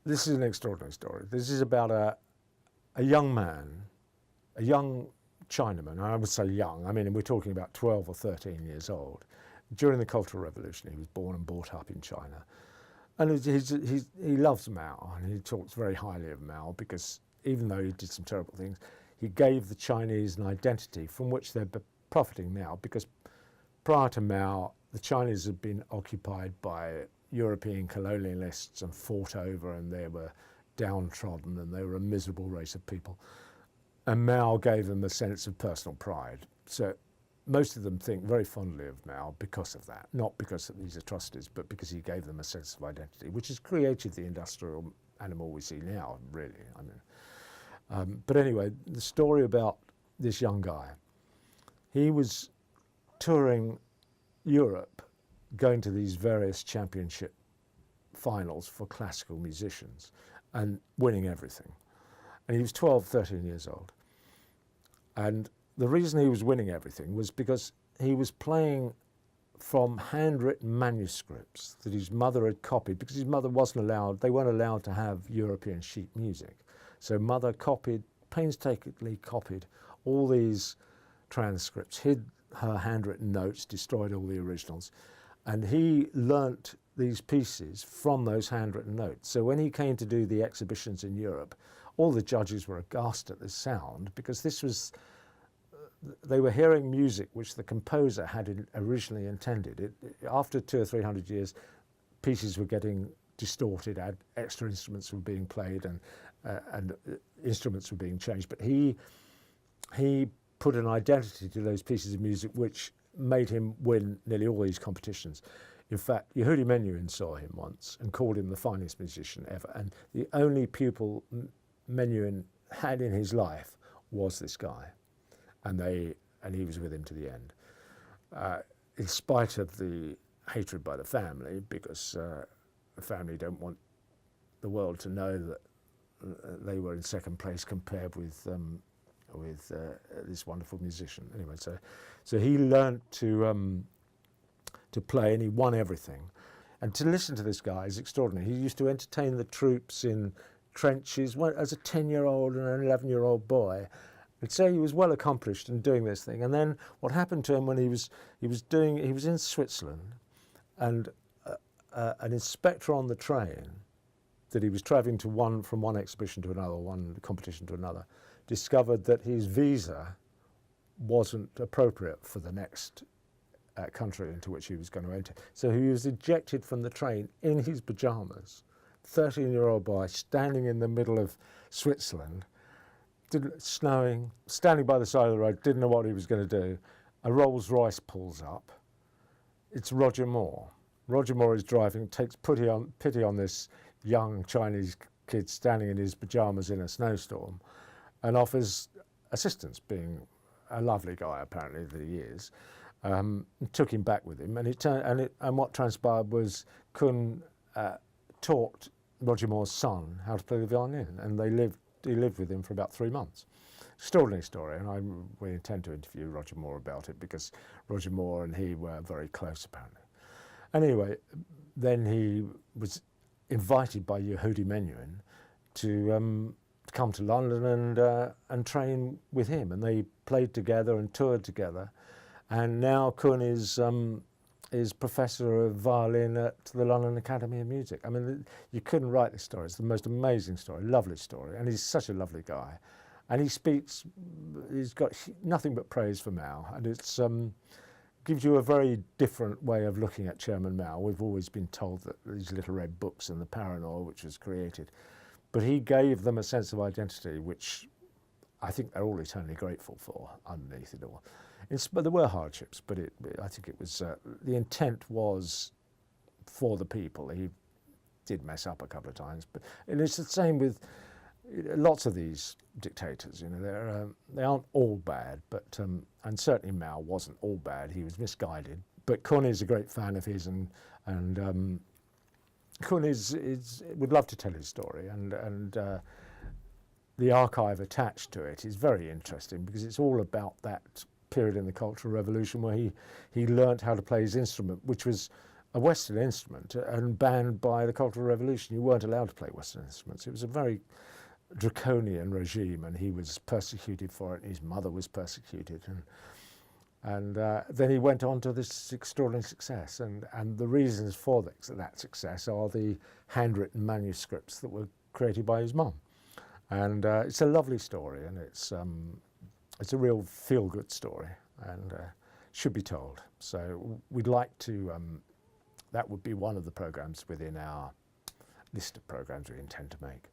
this is an extraordinary story. This is about a young man, a young Chinaman, and I would say young, I mean we're talking about 12 or 13 years old. During the Cultural Revolution he was born and brought up in China. And he loves Mao, and he talks very highly of Mao because even though he did some terrible things, he gave the Chinese an identity from which they're profiting now, because prior to Mao, the Chinese had been occupied by European colonialists and fought over, and they were downtrodden and they were a miserable race of people. And Mao gave them a sense of personal pride. So most of them think very fondly of Mao because of that, not because of these atrocities, but because he gave them a sense of identity, which has created the industrial animal we see now, really. I mean, but anyway, the story about this young guy, he was touring Europe, going to these various championship finals for classical musicians and winning everything. And he was 12, 13 years old. And the reason he was winning everything was because he was playing from handwritten manuscripts that his mother had copied, because his mother wasn't allowed, they weren't allowed to have European sheet music. So mother copied, painstakingly copied all these transcripts, hid her handwritten notes, destroyed all the originals. And he learnt these pieces from those handwritten notes. So when he came to do the exhibitions in Europe, all the judges were aghast at the sound, because this was, they were hearing music which the composer had originally intended. After 200 or 300 years, pieces were getting distorted, extra instruments were being played, and instruments were being changed. But he put an identity to those pieces of music which made him win nearly all these competitions. In fact, Yehudi Menuhin saw him once and called him the finest musician ever. And the only pupil Menuhin had in his life was this guy. And he was with him to the end. In spite of the hatred by the family, because the family don't want the world to know that they were in second place compared with this wonderful musician. Anyway, so he learned to play, and he won everything. And to listen to this guy is extraordinary. He used to entertain the troops in trenches as a 10-year-old and an 11-year-old boy. And so he was well accomplished in doing this thing. And then what happened to him when he was in Switzerland, and an inspector on the train that he was travelling to from one exhibition to another, one competition to another, discovered that his visa wasn't appropriate for the next country into which he was going to enter. So he was ejected from the train in his pyjamas, 13-year-old boy standing in the middle of Switzerland, snowing, standing by the side of the road, didn't know what he was going to do. A Rolls Royce pulls up. It's Roger Moore. Roger Moore is driving, takes pity on this young Chinese kid standing in his pyjamas in a snowstorm, and offers assistance, being a lovely guy apparently that he is. Took him back with him, and what transpired was Kun taught Roger Moore's son how to play the violin, and he lived with him for about 3 months. Extraordinary story, and we intend to interview Roger Moore about it, because Roger Moore and he were very close apparently. Anyway, then he was invited by Yehudi Menuhin to come to London and train with him, and they played together and toured together. And now Kun is professor of violin at the London Academy of Music. I mean, you couldn't write this story. It's the most amazing story, lovely story, and he's such a lovely guy. And he's got nothing but praise for Mao, and it's gives you a very different way of looking at Chairman Mao. We've always been told that these little red books and the paranoia which was created, but he gave them a sense of identity, which I think they're all eternally grateful for underneath it all. But there were hardships, but I think it was, the intent was for the people. He did mess up a couple of times, and it's the same with lots of these dictators. You know, they aren't all bad, but and certainly Mao wasn't all bad. He was misguided. But Kun is a great fan of his, and Kun would love to tell his story, and the archive attached to it is very interesting, because it's all about that period in the Cultural Revolution where he learnt how to play his instrument, which was a Western instrument and banned by the Cultural Revolution. You weren't allowed to play Western instruments. It was a very draconian regime, and he was persecuted for it. His mother was persecuted, and then he went on to this extraordinary success. And the reasons for that success are the handwritten manuscripts that were created by his mum. And it's a lovely story, and it's a real feel-good story, and should be told. So we'd like to, that would be one of the programs within our list of programs we intend to make.